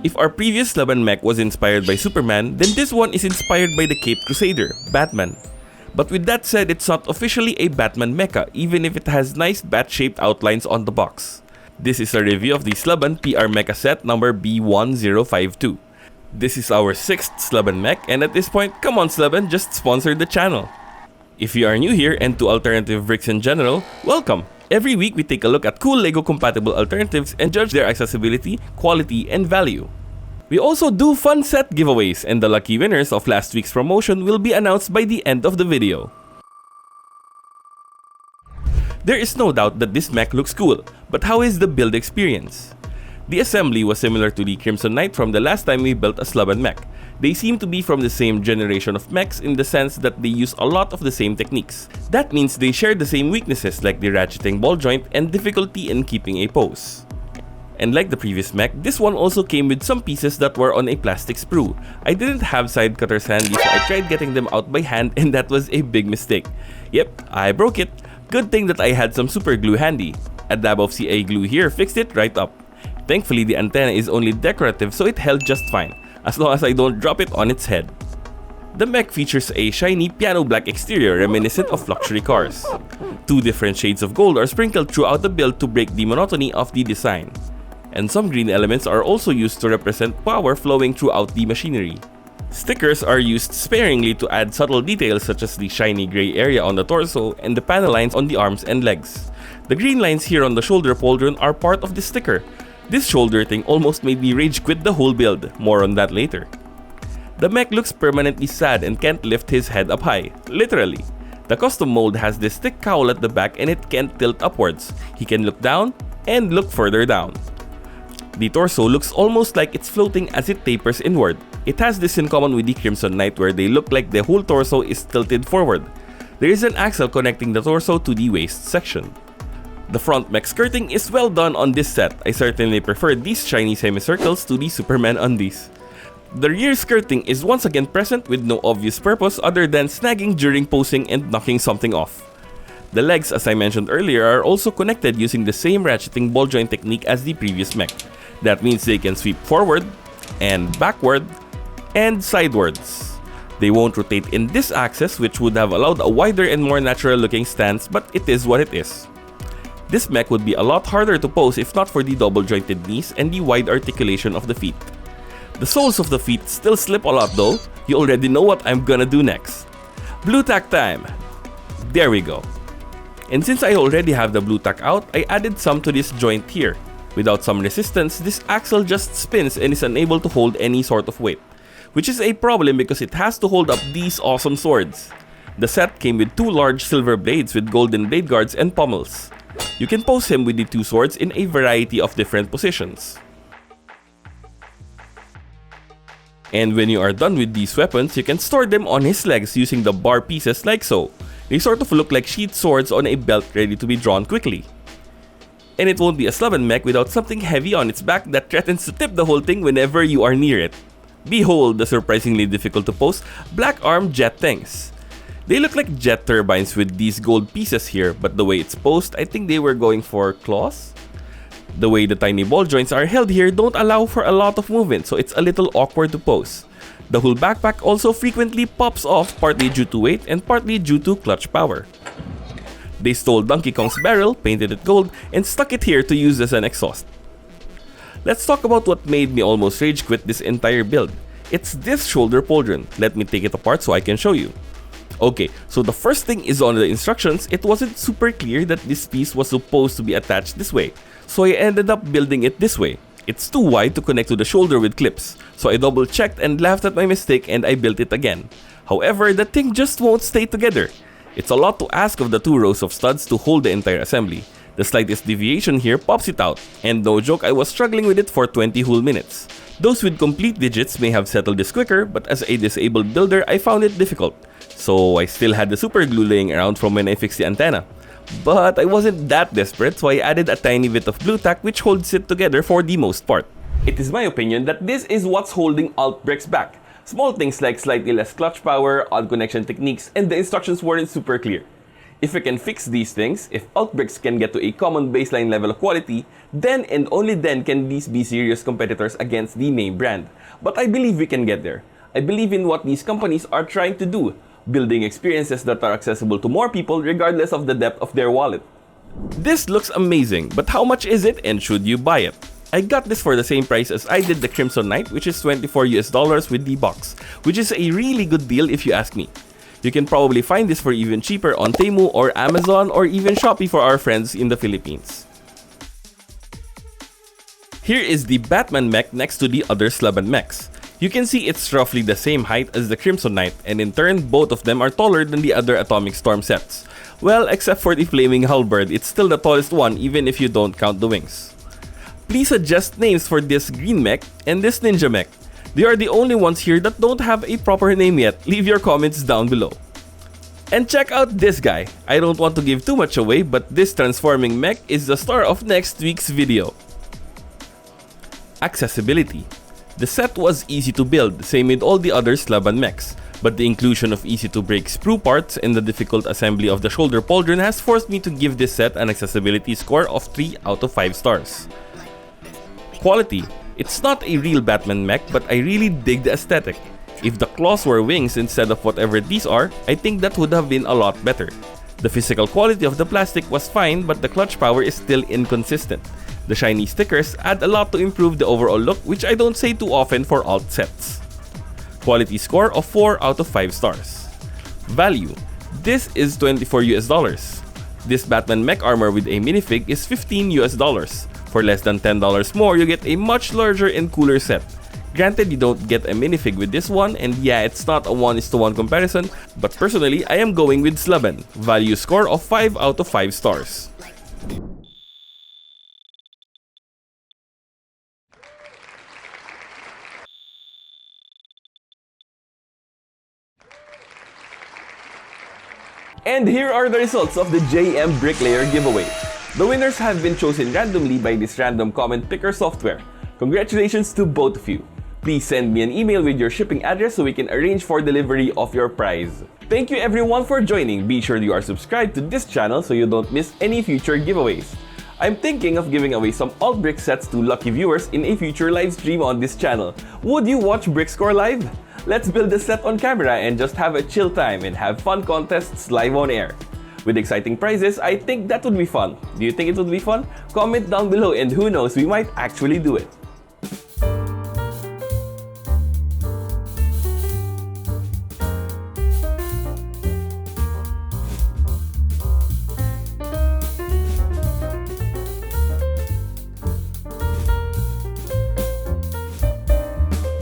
If our previous Sluban mech was inspired by Superman, then this one is inspired by the Caped Crusader, Batman. But with that said, it's not officially a Batman mecha, even if it has nice bat-shaped outlines on the box. This is a review of the Sluban PR Mecha set number B1052. This is our 6th Sluban mech, and at this point, come on Sluban, just sponsor the channel. If you are new here and to alternative bricks in general, welcome! Every week we take a look at cool LEGO compatible alternatives and judge their accessibility, quality, and value. We also do fun set giveaways, and the lucky winners of last week's promotion will be announced by the end of the video. There is no doubt that this mech looks cool, but how is the build experience? The assembly was similar to the Crimson Knight from the last time we built a Sluban mech. They seem to be from the same generation of mechs in the sense that they use a lot of the same techniques. That means they share the same weaknesses like the ratcheting ball joint and difficulty in keeping a pose. And like the previous mech, this one also came with some pieces that were on a plastic sprue. I didn't have side cutters handy, so I tried getting them out by hand, and that was a big mistake. Yep, I broke it. Good thing that I had some super glue handy. A dab of CA glue here fixed it right up. Thankfully, the antenna is only decorative, so it held just fine, as long as I don't drop it on its head. The mech features a shiny piano black exterior reminiscent of luxury cars. 2 different shades of gold are sprinkled throughout the build to break the monotony of the design. And some green elements are also used to represent power flowing throughout the machinery. Stickers are used sparingly to add subtle details such as the shiny gray area on the torso and the panel lines on the arms and legs. The green lines here on the shoulder pauldron are part of the sticker. This shoulder thing almost made me rage quit the whole build, more on that later. The mech looks permanently sad and can't lift his head up high, literally. The custom mold has this thick cowl at the back and it can't tilt upwards. He can look down and look further down. The torso looks almost like it's floating as it tapers inward. It has this in common with the Crimson Knight where they look like the whole torso is tilted forward. There is an axle connecting the torso to the waist section. The front mech skirting is well done on this set. I certainly prefer these shiny semicircles to the Superman undies. The rear skirting is once again present with no obvious purpose other than snagging during posing and knocking something off. The legs, as I mentioned earlier, are also connected using the same ratcheting ball joint technique as the previous mech. That means they can sweep forward, and backward, and sidewards. They won't rotate in this axis, which would have allowed a wider and more natural looking stance, but it is what it is. This mech would be a lot harder to pose if not for the double jointed knees and the wide articulation of the feet. The soles of the feet still slip a lot though. You already know what I'm gonna do next. Blue tack time! There we go. And since I already have the blue tack out, I added some to this joint here. Without some resistance, this axle just spins and is unable to hold any sort of weight, which is a problem because it has to hold up these awesome swords. The set came with 2 large silver blades with golden blade guards and pommels. You can pose him with the 2 swords in a variety of different positions. And when you are done with these weapons, you can store them on his legs using the bar pieces like so. They sort of look like sheath swords on a belt ready to be drawn quickly. And it won't be a Sluban mech without something heavy on its back that threatens to tip the whole thing whenever you are near it. Behold the surprisingly difficult to pose black arm jet tanks. They look like jet turbines with these gold pieces here, but the way it's posed, I think they were going for claws? The way the tiny ball joints are held here don't allow for a lot of movement, so it's a little awkward to pose. The whole backpack also frequently pops off, partly due to weight and partly due to clutch power. They stole Donkey Kong's barrel, painted it gold, and stuck it here to use as an exhaust. Let's talk about what made me almost rage quit this entire build. It's this shoulder pauldron. Let me take it apart so I can show you. Okay, so the first thing is on the instructions, it wasn't super clear that this piece was supposed to be attached this way, so I ended up building it this way. It's too wide to connect to the shoulder with clips, so I double checked and laughed at my mistake and I built it again. However, the thing just won't stay together. It's a lot to ask of the 2 rows of studs to hold the entire assembly. The slightest deviation here pops it out, and no joke, I was struggling with it for 20 whole minutes. Those with complete digits may have settled this quicker, but as a disabled builder, I found it difficult. So I still had the super glue laying around from when I fixed the antenna. But I wasn't that desperate, so I added a tiny bit of blue tack which holds it together for the most part. It is my opinion that this is what's holding Alt-Bricks back. Small things like slightly less clutch power, odd connection techniques, and the instructions weren't super clear. If we can fix these things, if Altbricks can get to a common baseline level of quality, then and only then can these be serious competitors against the name brand. But I believe we can get there. I believe in what these companies are trying to do, building experiences that are accessible to more people regardless of the depth of their wallet. This looks amazing, but how much is it and should you buy it? I got this for the same price as I did the Crimson Knight, which is $24 with the box, which is a really good deal if you ask me. You can probably find this for even cheaper on TEMU or Amazon or even Shopee for our friends in the Philippines. Here is the Batman mech next to the other Sluban mechs. You can see it's roughly the same height as the Crimson Knight, and in turn, both of them are taller than the other Atomic Storm sets. Well, except for the Flaming Halberd, it's still the tallest one even if you don't count the wings. Please suggest names for this green mech and this ninja mech. They are the only ones here that don't have a proper name yet. Leave your comments down below. And check out this guy. I don't want to give too much away, but this transforming mech is the star of next week's video. Accessibility. The set was easy to build, same with all the other Sluban mechs. But the inclusion of easy-to-break sprue parts and the difficult assembly of the shoulder pauldron has forced me to give this set an accessibility score of 3 out of 5 stars. Quality. It's not a real Batman mech, but I really dig the aesthetic. If the claws were wings instead of whatever these are, I think that would have been a lot better. The physical quality of the plastic was fine, but the clutch power is still inconsistent. The shiny stickers add a lot to improve the overall look, which I don't say too often for alt sets. Quality score of 4 out of 5 stars. Value. This is $24. This Batman mech armor with a minifig is $15. For less than $10 more, you get a much larger and cooler set. Granted, you don't get a minifig with this one, and yeah, it's not a 1:1 comparison, but personally, I am going with Sluban. Value score of 5 out of 5 stars. And here are the results of the JM Bricklayer giveaway. The winners have been chosen randomly by this random comment picker software. Congratulations to both of you. Please send me an email with your shipping address so we can arrange for delivery of your prize. Thank you everyone for joining. Be sure you are subscribed to this channel so you don't miss any future giveaways. I'm thinking of giving away some Altbrick sets to lucky viewers in a future live stream on this channel. Would you watch BrickScore live? Let's build a set on camera and just have a chill time and have fun contests live on air. With exciting prizes, I think that would be fun. Do you think it would be fun? Comment down below and who knows, we might actually do it.